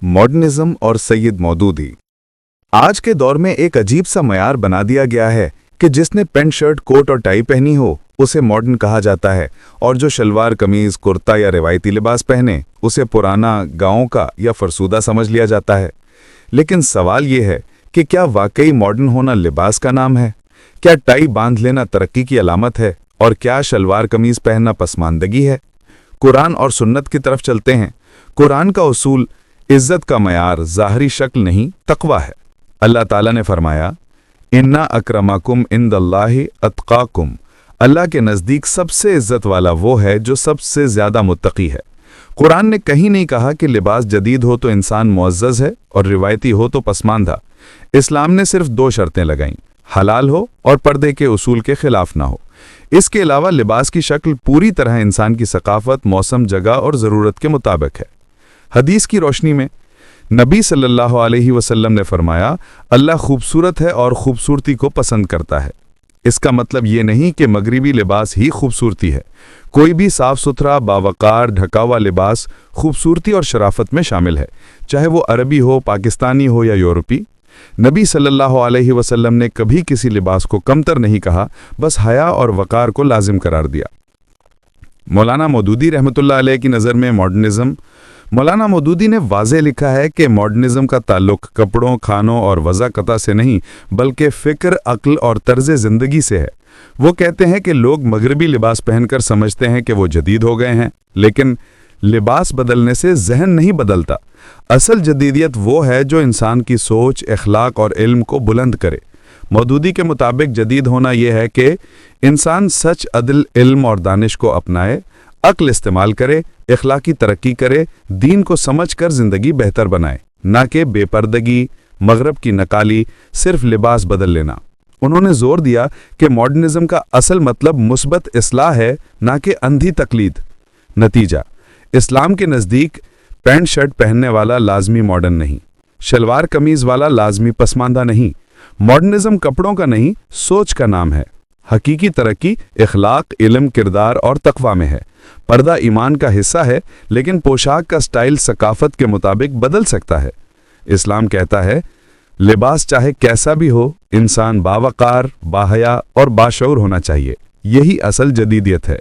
Modernism और सैयद मौदूदी। आज के दौर में एक अजीब सा मयार बना दिया गया है कि जिसने पेंट शर्ट कोट और टाई पहनी हो उसे मॉडर्न कहा जाता है, और जो शलवार कमीज कुर्ता या रिवायती लिबास पहने उसे पुराना, गाँव का या फरसूदा समझ लिया जाता है। लेकिन सवाल ये है कि क्या वाकई मॉडर्न होना लिबास का नाम है? क्या टाई बांध लेना तरक्की की अलामत है? और क्या शलवार कमीज पहनना पसमानदगी है? कुरान और सुन्नत की तरफ चलते हैं। कुरान का उसूल इज्जत का मयार ज़ाहरी शक्ल नहीं, तक़वा है। अल्लाह ताला ने फरमाया, इन्ना अक्रमकुम इंदल्लाहि अत्काकुम, अल्लाह के नज़दीक सबसे इज्जत वाला वो है जो सबसे ज़्यादा मुत्तकी है। कुरान ने कहीं नहीं कहा कि लिबास जदीद हो तो इंसान मुअज़्ज़ज़ है और रिवायती हो तो पसमानदा। इस्लाम ने सिर्फ दो शर्तें लगाईं, हलाल हो और पर्दे के उसूल के खिलाफ ना हो। इसके अलावा लिबास की शक्ल पूरी तरह इंसान की सकाफत, मौसम, जगह और ज़रूरत के मुताबिक है। हदीस की रोशनी में नबी सल्लल्लाहु अलैहि वसल्लम ने फरमाया, अल्लाह खूबसूरत है और खूबसूरती को पसंद करता है। इसका मतलब ये नहीं कि मगरिबी लिबास ही खूबसूरती है। कोई भी साफ सुथरा, बावकार, ढका हुआ लिबास खूबसूरती और शराफत में शामिल है, चाहे वो अरबी हो, पाकिस्तानी हो या यूरोपी। नबी सल्लल्लाहु अलैहि वसल्लम ने कभी किसी लिबास को कमतर नहीं कहा, बस हया और वकार को लाजिम करार दिया। मौलाना मौदूदी रहमतुल्लाह अलैह की नज़र में मॉडर्निज्म, मौलाना मौदूदी ने वाज़े लिखा है कि मॉडर्निज्म का ताल्लुक कपड़ों, खानों और वज़ाक़ता से नहीं बल्कि फ़िक्र, अक्ल और तर्ज़ ज़िंदगी से है। वो कहते हैं कि लोग मगरबी लिबास पहनकर समझते हैं कि वो जदीद हो गए हैं, लेकिन लिबास बदलने से जहन नहीं बदलता। असल जदीदियत वो है जो इंसान की सोच, अखलाक और इल्म को बुलंद करे। मौदूदी के मुताबिक जदीद होना यह है कि इंसान सच, अदल, इल्म और दानिश को अपनाए, अक्ल इस्तेमाल करे, इखलाकी तरक्की करे, दीन को समझ कर ज़िंदगी बेहतर बनाए, ना कि बेपर्दगी, मगरब की नकाली, सिर्फ लिबास बदल लेना। उन्होंने जोर दिया कि मॉडर्निज्म का असल मतलब मुस्बत इस्लाह है, ना कि अंधी तकलीद। नतीजा, इस्लाम के नज़दीक पैंट शर्ट पहनने वाला लाजमी मॉडर्न नहीं, शलवार कमीज वाला लाजमी पसमानदा नहीं। मॉडर्निज्म कपड़ों का नहीं, सोच का नाम है। हकीकी तरक्की इखलाक, इल्म, किरदार और तक़वा में है। पर्दा ईमान का हिस्सा है, लेकिन पोशाक का स्टाइल सकाफत के मुताबिक बदल सकता है। इस्लाम कहता है, लिबास चाहे कैसा भी हो, इंसान बावकार, बाहया और बाशऊर होना चाहिए। यही असल जदीदियत है।